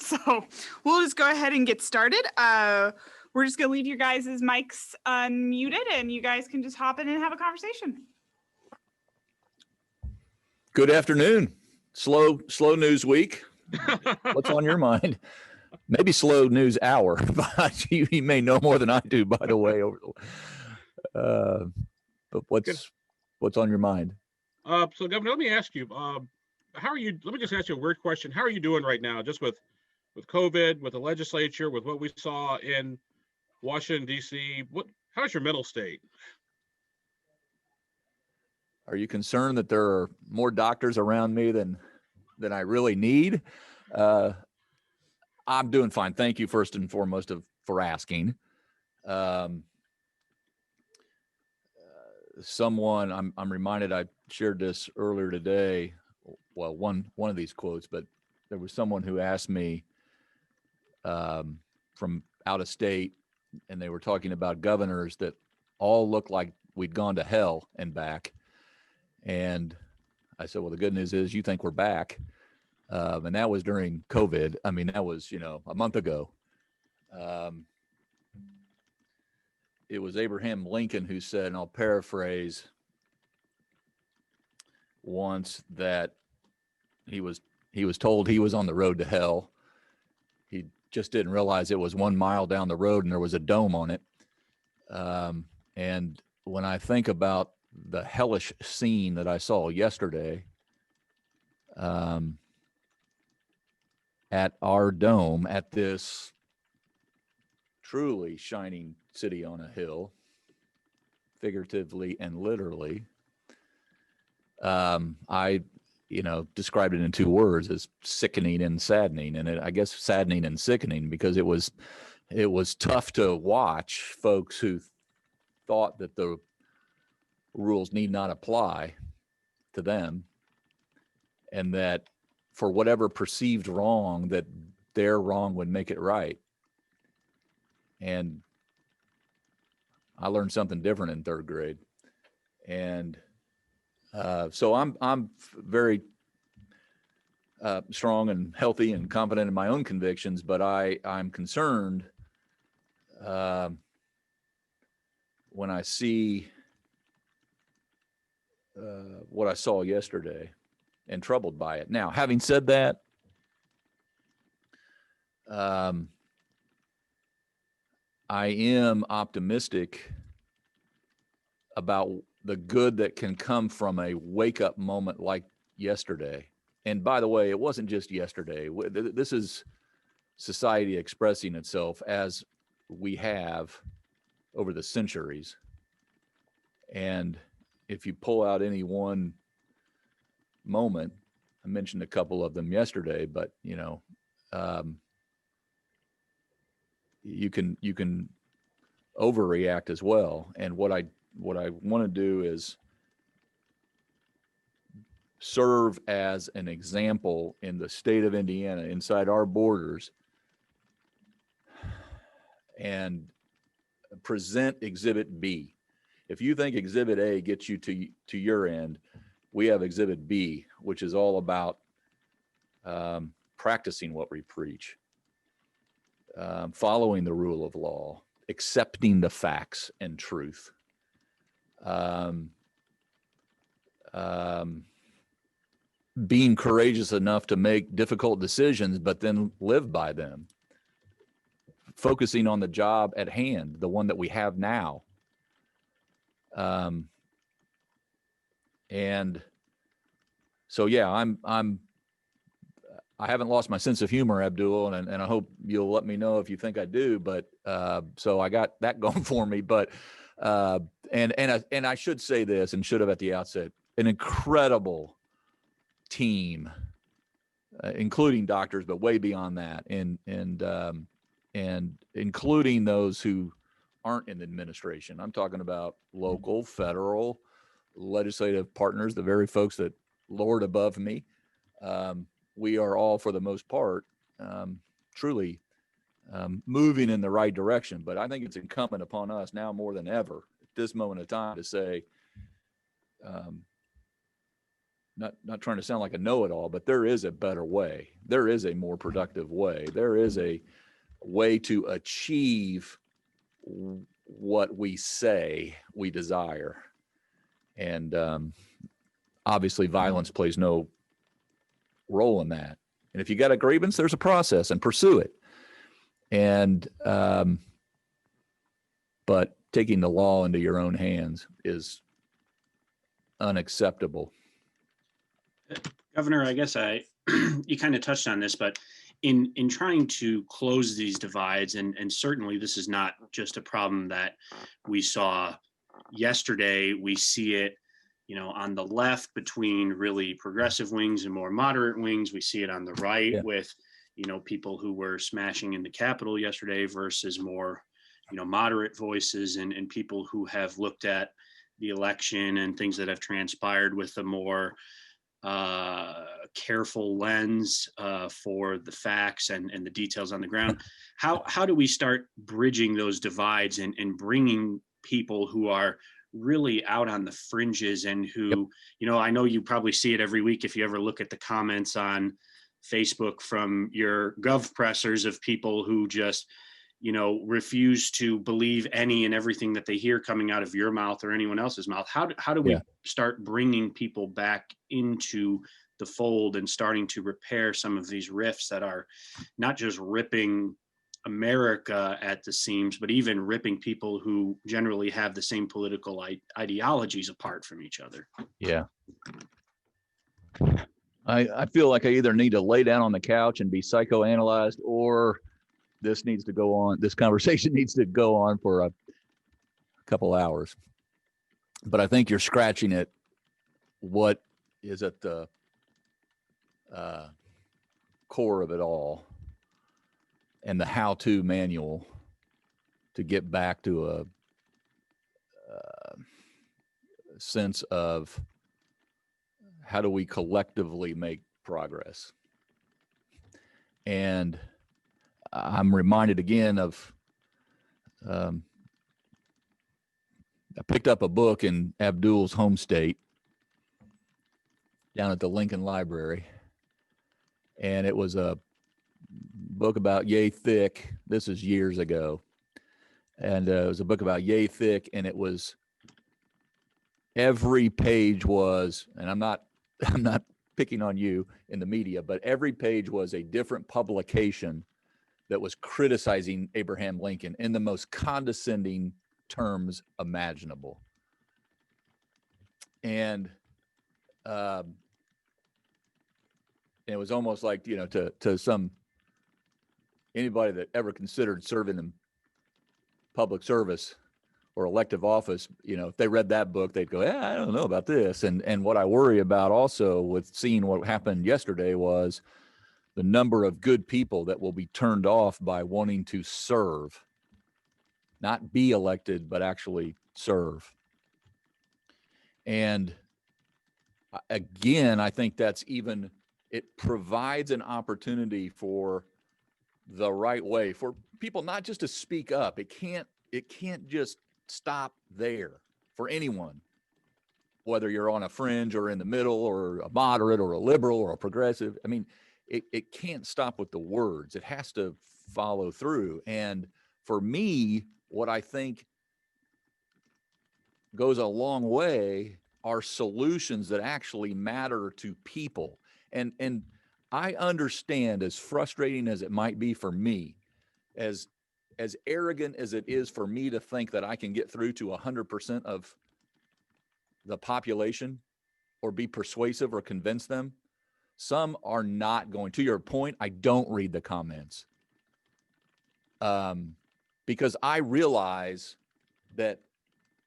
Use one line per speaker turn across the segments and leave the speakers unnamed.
So we'll just go ahead and get started. We're just going to leave you guys' mics unmuted and you guys can just hop in and have a conversation.
Good afternoon. Slow news week. What's on your mind? Maybe slow news hour, but you may know more than I do, by the way. But what's on your mind?
So, Governor, let me ask you, how are you? Let me just ask you a weird question. How are you doing right now, just with COVID, with the legislature, with what we saw in Washington D.C.? How's your mental state?
Are you concerned that there are more doctors around me than I really need? I'm doing fine. Thank you, first and foremost, for asking. Someone, I'm reminded, I shared this earlier today. Well, one of these quotes, but there was someone who asked me from out of state, and they were talking about governors that all looked like we'd gone to hell and back. And I said, well, the good news is you think we're back. And that was during COVID. I mean, that was, a month ago. It was Abraham Lincoln who said, and I'll paraphrase once, that he was told he was on the road to hell. He just didn't realize it was 1 mile down the road and there was a dome on it. And when I think about the hellish scene that I saw yesterday, at our dome, at this truly shining city on a hill, figuratively and literally, I described it in 2 words as sickening and saddening. And I guess saddening and sickening because it was tough to watch folks who thought that the rules need not apply to them, and that for whatever perceived wrong, that their wrong would make it right. And I learned something different in 3rd grade. And so I'm very strong and healthy and confident in my own convictions, but I'm concerned when I see what I saw yesterday, and troubled by it. Now, having said that, I am optimistic about the good that can come from a wake-up moment like yesterday. And by the way, it wasn't just yesterday. This is society expressing itself as we have over the centuries. And if you pull out any one moment, I mentioned a couple of them yesterday, but you can overreact as well. And what I want to do is serve as an example in the state of Indiana, inside our borders, and present Exhibit B. If you think Exhibit A gets you to your end, we have Exhibit B, which is all about practicing what we preach, following the rule of law, accepting the facts and truth, being courageous enough to make difficult decisions, but then live by them, focusing on the job at hand, the one that we have now. And so, yeah, I haven't lost my sense of humor, Abdul, and I hope you'll let me know if you think I do. But so I got that going for me. But and I should say this, and should have at the outset, an incredible team, including doctors, but way beyond that, and including those who aren't in the administration. I'm talking about local, federal, legislative partners, the very folks that lord above me. We are all, for the most part, truly moving in the right direction. But I think it's incumbent upon us now more than ever at this moment of time to say, not trying to sound like a know-it-all, but there is a better way. There is a more productive way. There is a way to achieve what we say we desire. And obviously violence plays no role in that. And if you got a grievance, there's a process, and pursue it. And but taking the law into your own hands is unacceptable.
Governor, I guess you kind of touched on this, but in trying to close these divides, and certainly this is not just a problem that we saw yesterday, we see it, on the left between really progressive wings and more moderate wings. We see it on the right with, people who were smashing in the Capitol yesterday versus more, moderate voices and people who have looked at the election and things that have transpired with a more careful lens for the facts and the details on the ground. How do we start bridging those divides and bringing people who are really out on the fringes and who, I know you probably see it every week if you ever look at the comments on Facebook from your gov pressers of people who just, refuse to believe any and everything that they hear coming out of your mouth or anyone else's mouth. How do we start bringing people back into the fold and starting to repair some of these rifts that are not just ripping America at the seams, but even ripping people who generally have the same political ideologies apart from each other? Yeah.
I feel like I either need to lay down on the couch and be psychoanalyzed, or this conversation needs to go on for a couple hours. But I think you're scratching at what is at the core of it all, and the how-to manual to get back to a sense of how do we collectively make progress. And I'm reminded again of, I picked up a book in Abdul's home state down at the Lincoln Library, and it was a book about yay thick. This is years ago. And it was a book about yay thick, and it was, every page was, and I'm not picking on you in the media, but every page was a different publication that was criticizing Abraham Lincoln in the most condescending terms imaginable. And it was almost like, to anybody that ever considered serving in public service or elective office, if they read that book, they'd go, I don't know about this. And what I worry about also with seeing what happened yesterday was the number of good people that will be turned off by wanting to serve, not be elected, but actually serve. And again, I think it provides an opportunity for the right way for people not just to speak up. It can't just stop there for anyone, whether you're on a fringe or in the middle or a moderate or a liberal or a progressive. I mean, it can't stop with the words. It has to follow through. And for me, what I think goes a long way are solutions that actually matter to people. And I understand, as frustrating as it might be for me, as arrogant as it is for me to think that I can get through to 100% of the population or be persuasive or convince them. Some are not going. To your point, I don't read the comments because I realize that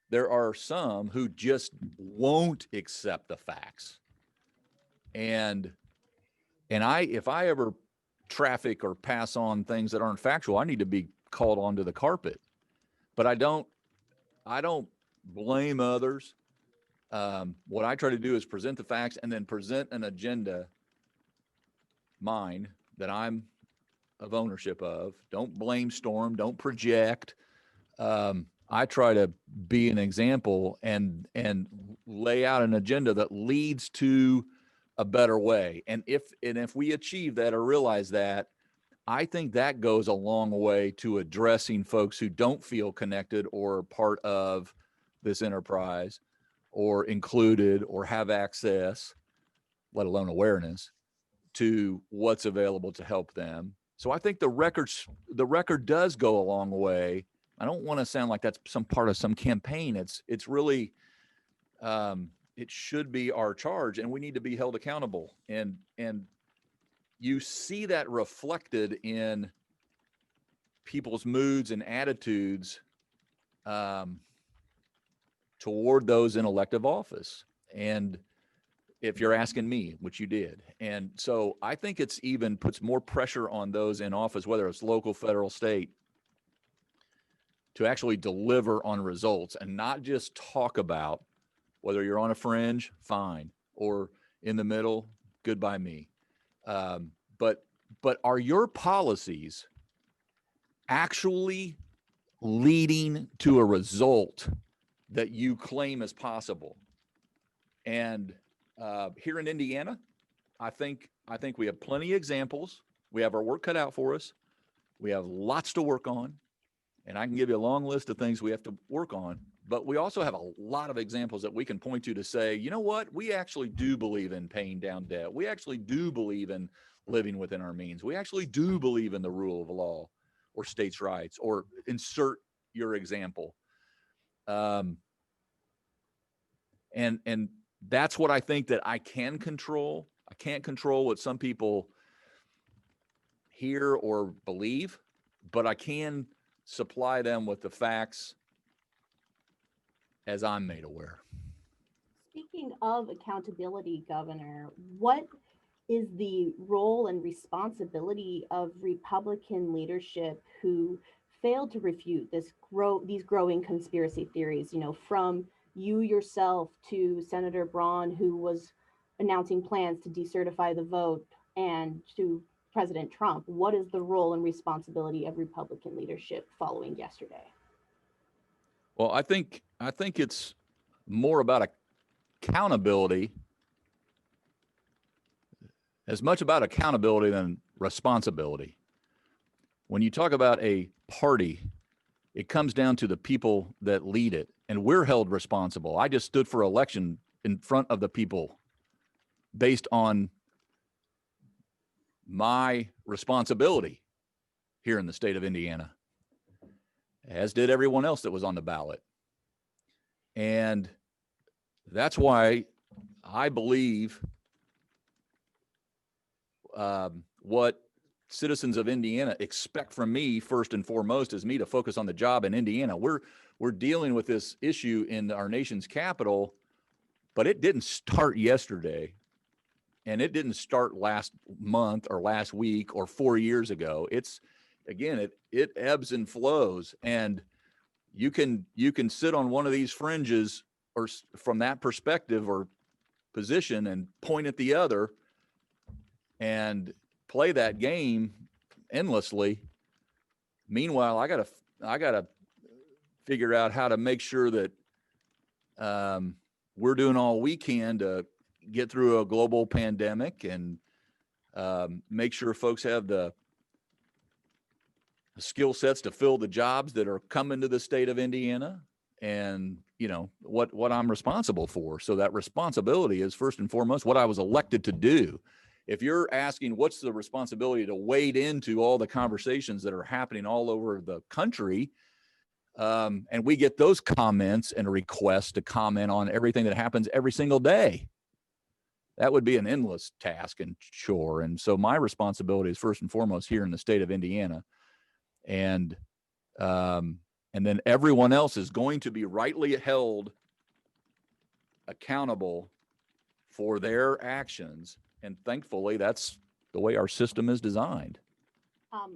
there are some who just won't accept the facts. And if I ever traffic or pass on things that aren't factual, I need to be called onto the carpet. But I don't blame others. What I try to do is present the facts and then present an agenda, mine, that I'm of ownership of. Don't blame storm, don't project. I try to be an example and lay out an agenda that leads to a better way. And if we achieve that or realize that, I think that goes a long way to addressing folks who don't feel connected or part of this enterprise or included or have access, let alone awareness, to what's available to help them. So I think the record does go a long way. I don't want to sound like that's some part of some campaign. It's really, it should be our charge, and we need to be held accountable. And you see that reflected in people's moods and attitudes toward those in elective office. And if you're asking me, which you did. And so I think it's even puts more pressure on those in office, whether it's local, federal, state, to actually deliver on results and not just talk about whether you're on a fringe, fine, or in the middle, good by me. But are your policies actually leading to a result that you claim is possible? And here in Indiana, I think we have plenty of examples. We have our work cut out for us. We have lots to work on, and I can give you a long list of things we have to work on. But we also have a lot of examples that we can point to say, you know what, we actually do believe in paying down debt. We actually do believe in living within our means. We actually do believe in the rule of law or states' rights, or insert your example. And that's what I think that I can control. I can't control what some people hear or believe, but I can supply them with the facts as I'm made aware.
Speaking of accountability, Governor, what is the role and responsibility of Republican leadership who failed to refute these growing conspiracy theories, from you yourself to Senator Braun, who was announcing plans to decertify the vote, and to President Trump? What is the role and responsibility of Republican leadership following yesterday?
Well, I think it's more about accountability, as much about accountability than responsibility. When you talk about a party, it comes down to the people that lead it, and we're held responsible. I just stood for election in front of the people based on my responsibility here in the state of Indiana, as did everyone else that was on the ballot. And that's why I believe what citizens of Indiana expect from me, first and foremost, is me to focus on the job in Indiana. We're dealing with this issue in our nation's capital, but it didn't start yesterday, and it didn't start last month or last week or 4 years ago. It's, again, it ebbs and flows, and you can sit on one of these fringes or from that perspective or position and point at the other and play that game endlessly. Meanwhile, I gotta figure out how to make sure that we're doing all we can to get through a global pandemic and make sure folks have the skill sets to fill the jobs that are coming to the state of Indiana, and what I'm responsible for. So that responsibility is first and foremost what I was elected to do. If you're asking what's the responsibility to wade into all the conversations that are happening all over the country, and we get those comments and requests to comment on everything that happens every single day, that would be an endless task and chore. And so my responsibility is first and foremost here in the state of Indiana. And then everyone else is going to be rightly held accountable for their actions. And thankfully, that's the way our system is designed.
I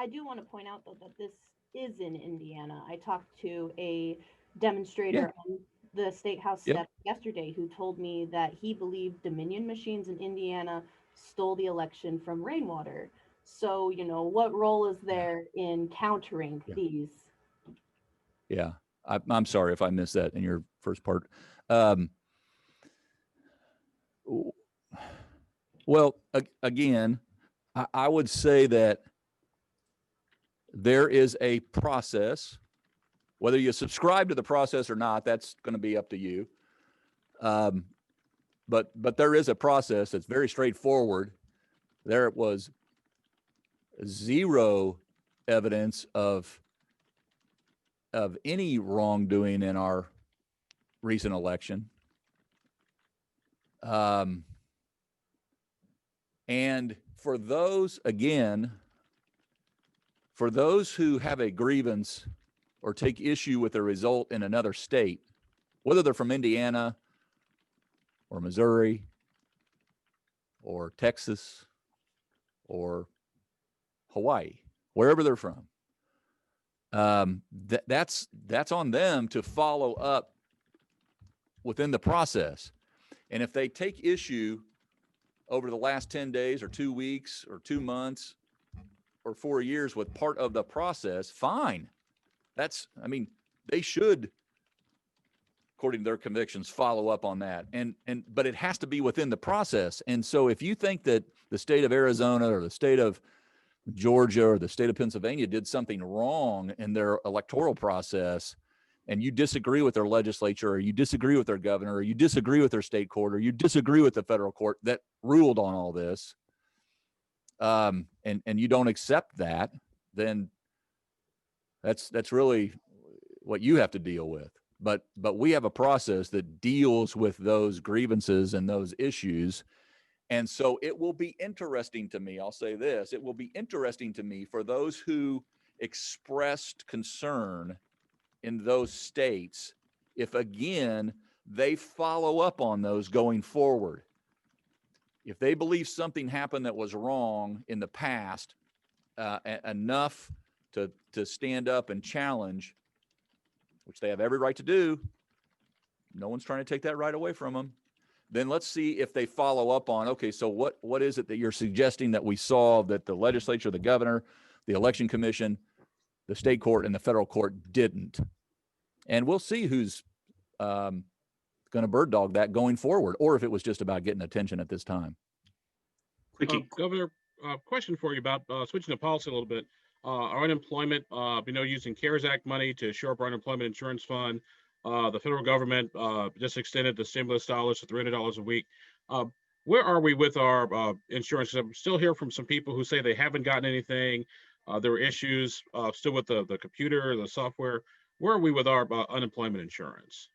do want to point out, though, that this is in Indiana. I talked to a demonstrator on the State House steps yesterday who told me that he believed Dominion machines in Indiana stole the election from rainwater. So, what role is there in countering these?
Yeah, I'm sorry if I missed that in your first part. Well, again, I would say that there is a process. Whether you subscribe to the process or not, that's going to be up to you. But there is a process that's very straightforward. There was zero evidence of any wrongdoing in our recent election. And for those, again, for those who have a grievance or take issue with the result in another state, whether they're from Indiana or Missouri or Texas or Hawaii, wherever they're from, that's on them to follow up within the process. And if they take issue over the last 10 days or 2 weeks or 2 months or 4 years with part of the process, fine. They should, according to their convictions, follow up on that. But it has to be within the process. And so if you think that the state of Arizona or the state of Georgia or the state of Pennsylvania did something wrong in their electoral process, and you disagree with their legislature, or you disagree with their governor, or you disagree with their state court, or you disagree with the federal court that ruled on all this, and you don't accept that, then that's really what you have to deal with. But we have a process that deals with those grievances and those issues. And so it will be interesting to me, I'll say this, it will be interesting to me for those who expressed concern in those states, if again, they follow up on those going forward. If they believe something happened that was wrong in the past, enough to stand up and challenge, which they have every right to do, no one's trying to take that right away from them, then let's see if they follow up on, okay, so what is it that you're suggesting that we saw that the legislature, the governor, the election commission, the state court, and the federal court didn't? And we'll see who's going to bird dog that going forward, or if it was just about getting attention at this time.
Governor, question for you about switching to policy a little bit. Our unemployment, using CARES Act money to shore up our unemployment insurance fund. The federal government just extended the stimulus dollars to $300 a week. Where are we with our insurance? I'm still hearing from some people who say they haven't gotten anything. There were issues still with the computer, the software. Where are we with our unemployment insurance?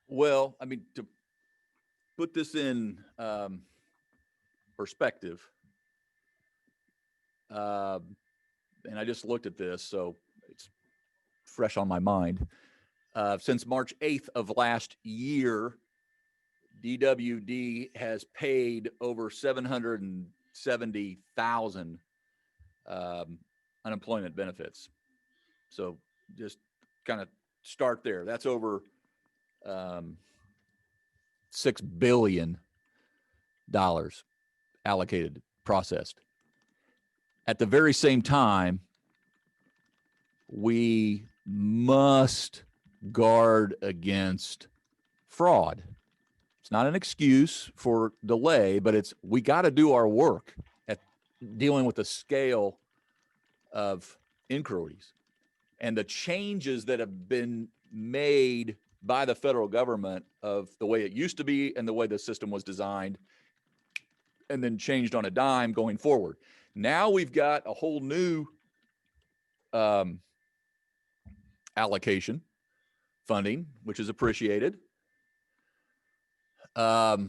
Well, to put this in perspective, and I just looked at this, so it's fresh on my mind. Since March 8th of last year, DWD has paid over 770,000 unemployment benefits. So just kind of start there. That's over $6 billion allocated, processed. At the very same time, we must guard against fraud. It's not an excuse for delay, but we got to do our work at dealing with the scale of inquiries and the changes that have been made by the federal government of the way it used to be and the way the system was designed, and then changed on a dime going forward. Now we've got a whole new allocation funding, which is appreciated. That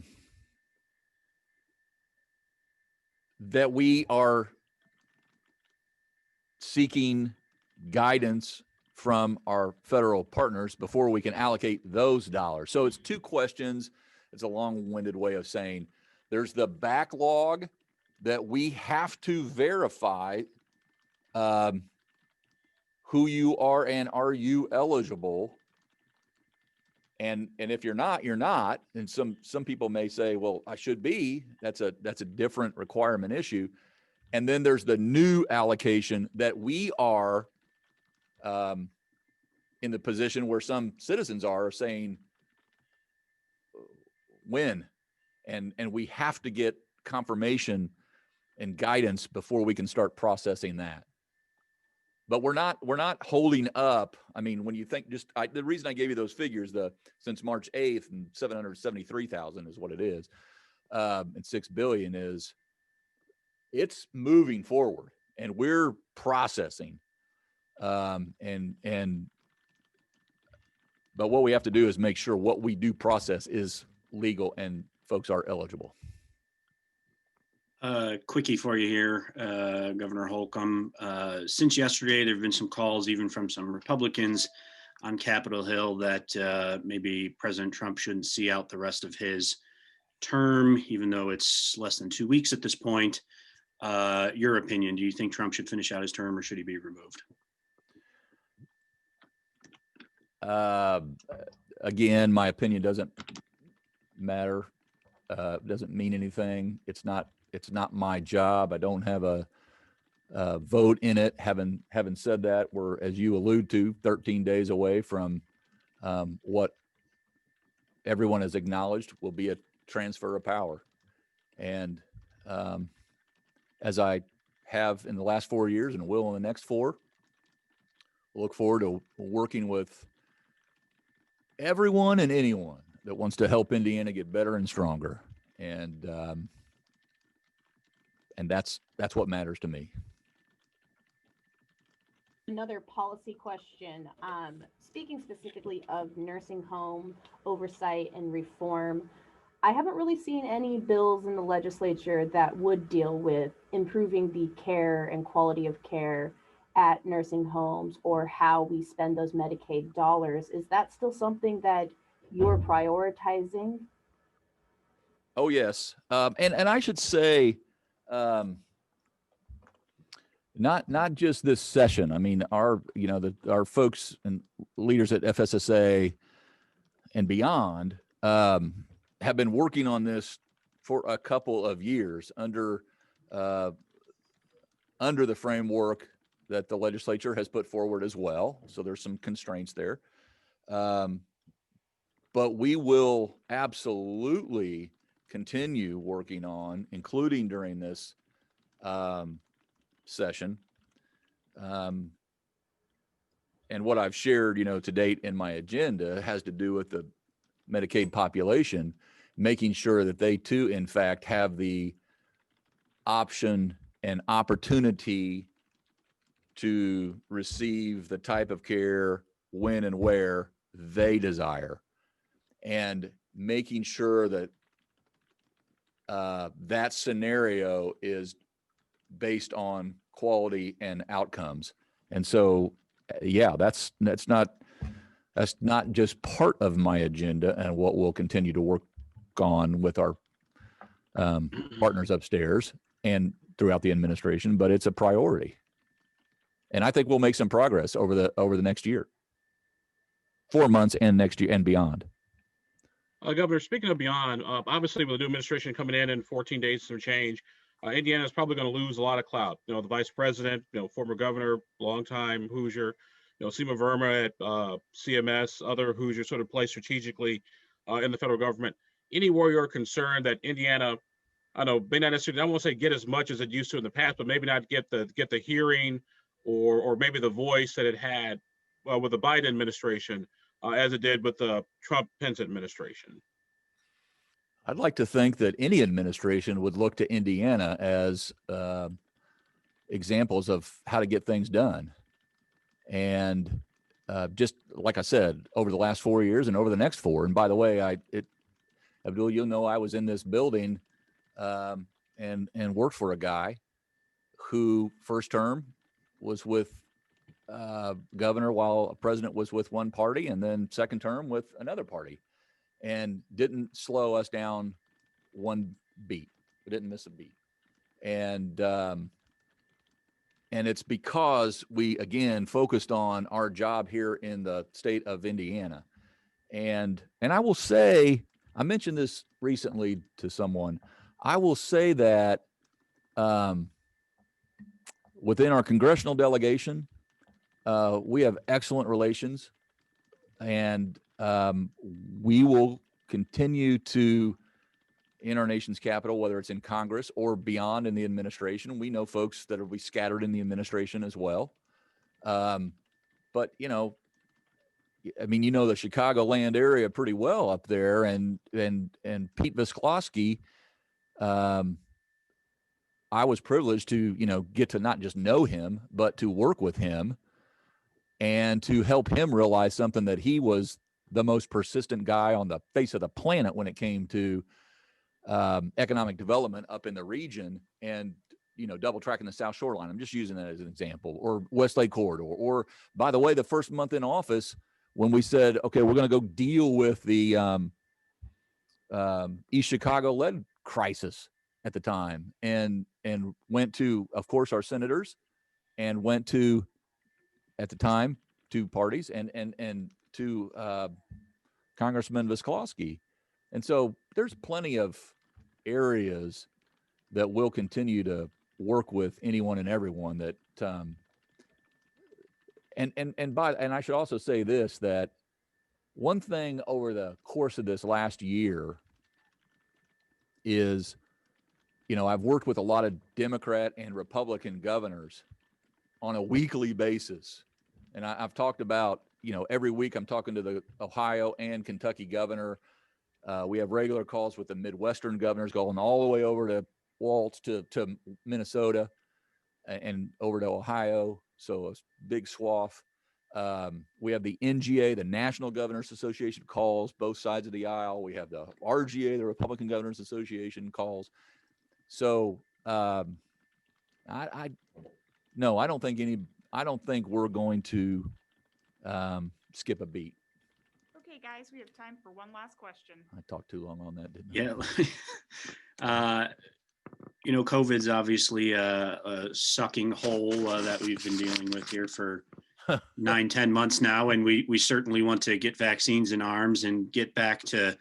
we are seeking guidance from our federal partners before we can allocate those dollars. So it's two questions. It's a long-winded way of saying there's the backlog that we have to verify who you are and are you eligible. And if you're not, you're not. And some people may say, well, I should be. That's a different requirement issue. And then there's the new allocation that we are in the position where some citizens are saying, when, and we have to get confirmation and guidance before we can start processing that. But we're not holding up. I mean, when you think the reason I gave you those figures, since March 8th and 773,000 is what it is, and 6 billion is, it's moving forward and we're processing. But what we have to do is make sure what we do process is legal and folks are eligible.
Quickie for you here, Governor Holcomb. Since yesterday, there have been some calls, even from some Republicans on Capitol Hill, that maybe President Trump shouldn't see out the rest of his term, even though it's less than 2 weeks at this point. Your opinion, do you think Trump should finish out his term or should he be removed?
Again, my opinion doesn't matter. Doesn't mean anything. It's not my job. I don't have a vote in it. Having said that, we're, as you allude to, 13 days away from what everyone has acknowledged will be a transfer of power. And as I have in the last 4 years and will in the next 4, we'll look forward to working with everyone and anyone that wants to help Indiana get better and stronger. And that's what matters to me.
Another policy question, speaking specifically of nursing home oversight and reform, I haven't really seen any bills in the legislature that would deal with improving the care and quality of care at nursing homes or how we spend those Medicaid dollars. Is that still something that you're prioritizing?
Oh, yes. And I should say, not just this session. I mean, our folks and leaders at FSSA and beyond have been working on this for a couple of years under the framework that the legislature has put forward as well. So there's some constraints there. But we will absolutely continue working on, including during this session. And what I've shared, to date in my agenda has to do with the Medicaid population, making sure that they too, in fact, have the option and opportunity to receive the type of care when and where they desire, and making sure that that scenario is based on quality and outcomes. And so, yeah, that's not just part of my agenda and what we'll continue to work on with our partners upstairs and throughout the administration, but it's a priority. And I think we'll make some progress over the next year, 4 months and next year and beyond.
Governor, speaking of beyond, obviously with the new administration coming in 14 days, some change, Indiana is probably going to lose a lot of clout. The vice president, former governor, longtime Hoosier, Seema Verma at CMS, other Hoosiers sort of placed strategically in the federal government. Any worry or concern that Indiana, I know, may not necessarily, I won't say get as much as it used to in the past, but maybe not get the hearing or maybe the voice that it had with the Biden administration as it did with the Trump-Pence administration?
I'd like to think that any administration would look to Indiana as examples of how to get things done. And just like I said, over the last 4 years and over the next 4, and by the way, Abdul, I was in this building and worked for a guy who first term was with governor while a president was with one party, and then second term with another party, and didn't slow us down one beat. We didn't miss a beat. And it's because we, again, focused on our job here in the state of Indiana. And I will say, I mentioned this recently to someone, I will say that within our congressional delegation, we have excellent relations, and we will continue to, in our nation's capital, whether it's in Congress or beyond in the administration. We know folks that will be scattered in the administration as well. But, you know, I mean, you know, the Chicagoland area pretty well up there, and Pete Visclosky, I was privileged to, you know, get to not just know him, but to work with him and to help him realize something, that he was the most persistent guy on the face of the planet when it came to economic development up in the region, and, you know, double tracking the South Shoreline. I'm just using that as an example, or Westlake Corridor, or, by the way, the first month in office when we said, okay, we're going to go deal with the East Chicago lead crisis at the time, and went to, of course, our senators, and went to, at the time, two parties, and to Congressman Visclosky. And so there's plenty of areas that will continue to work with anyone and everyone that, and I should also say this, that one thing over the course of this last year is, you know, I've worked with a lot of Democrat and Republican governors on a weekly basis. And I've talked about, you know, every week I'm talking to the Ohio and Kentucky governor. We have regular calls with the Midwestern governors, going all the way over to Waltz, to Minnesota, and over to Ohio. So a big swath. We have the NGA, the National Governors Association, calls both sides of the aisle. We have the RGA, the Republican Governors Association, calls. So I don't think we're going to skip a beat.
Okay, guys, we have time for one last question.
I talked too long on that, didn't I?
Yeah. You know, COVID's obviously a sucking hole that we've been dealing with here for 9-10 months now, and we certainly want to get vaccines in arms and get back to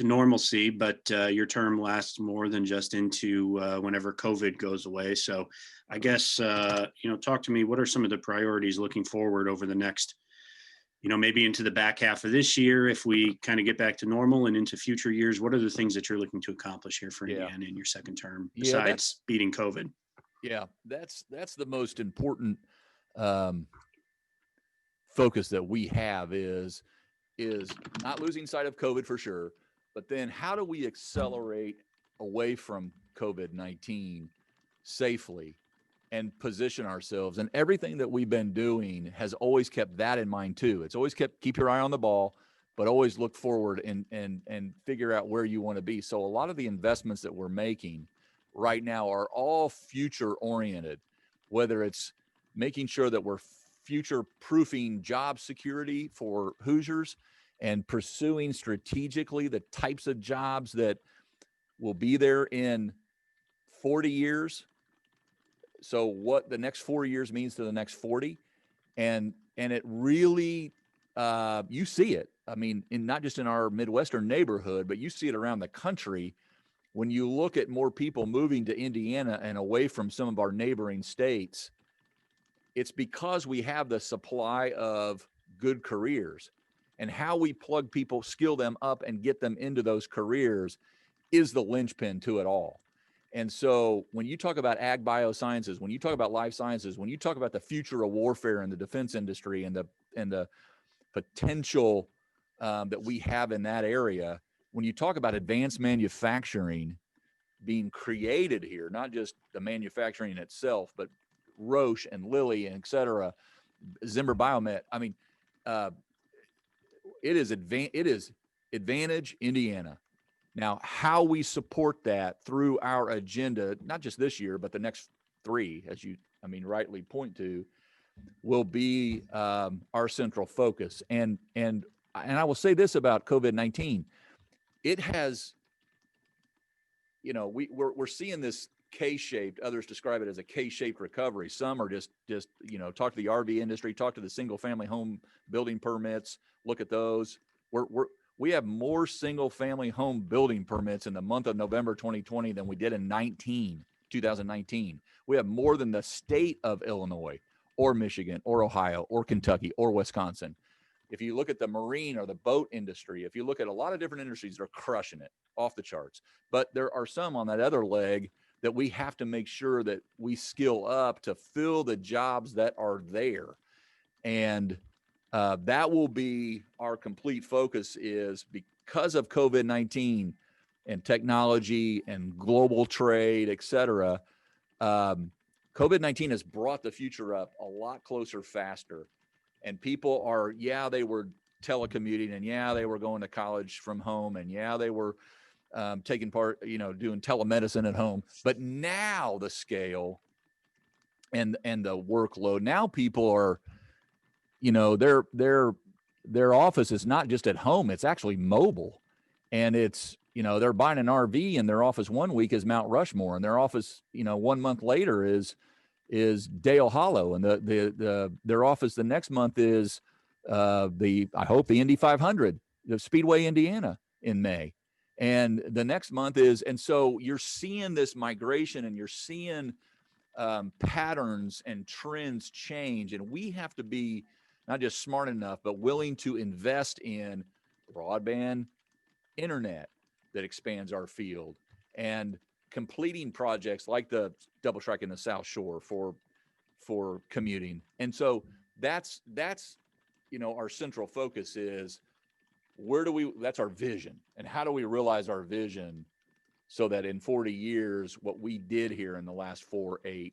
normalcy, but your term lasts more than just into whenever COVID goes away. So I guess, you know, talk to me, what are some of the priorities looking forward over the next, you know, maybe into the back half of this year, if we kind of get back to normal, and into future years? What are the things that you're looking to accomplish here for Indiana in your second term, besides beating COVID?
Yeah, that's the most important focus that we have, is not losing sight of COVID for sure, but then how do we accelerate away from COVID-19 safely and position ourselves? And everything that we've been doing has always kept that in mind too. It's always keep your eye on the ball, but always look forward and figure out where you want to be. So a lot of the investments that we're making right now are all future oriented, whether it's making sure that we're future proofing job security for Hoosiers and pursuing strategically the types of jobs that will be there in 40 years. So what the next 4 years means to the next 40. And it really, you see it. I mean, not just in our Midwestern neighborhood, but you see it around the country. When you look at more people moving to Indiana and away from some of our neighboring states, it's because we have the supply of good careers, and how we plug people, skill them up, and get them into those careers is the linchpin to it all. And so when you talk about ag biosciences, when you talk about life sciences, when you talk about the future of warfare in the defense industry and the potential that we have in that area, when you talk about advanced manufacturing being created here, not just the manufacturing itself, but Roche and Lilly and et cetera, Zimmer Biomet. I mean, it is Advantage Indiana. Now, how we support that through our agenda, not just this year, but the next 3, as you, rightly point to, will be our central focus. And I will say this about COVID-19. It has, we're seeing this K-shaped, others describe it as a K-shaped recovery. Some are just talk to the RV industry, talk to the single family home building permits, look at those. We have more single family home building permits in the month of November 2020 than we did in 2019. We have more than the state of Illinois or Michigan or Ohio or Kentucky or Wisconsin. if you look at the marine or the boat industry, if you look at a lot of different industries, they're crushing it off the charts. But there are some on that other leg that we have to make sure that we skill up to fill the jobs that are there. And that will be our complete focus, is because of COVID-19 and technology and global trade, et cetera. COVID-19 has brought the future up a lot closer, faster. And people are, they were telecommuting, and they were going to college from home, and they were taking part, doing telemedicine at home. But now the scale and the workload, now people are, their office is not just at home, it's actually mobile. And it's, they're buying an RV, and their office one week is Mount Rushmore, and their office, 1 month later is Dale Hollow, and their office the next month is the Indy 500, the Speedway, Indiana, in May. And the next month is, and so you're seeing this migration, and you're seeing patterns and trends change. And we have to be not just smart enough, but willing to invest in broadband internet that expands our field, and completing projects like the double track in the South Shore for commuting. And so that's our central focus is, that's our vision, and how do we realize our vision so that in 40 years, what we did here in the last 4-8,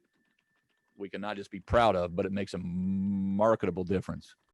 we can not just be proud of, but it makes a marketable difference.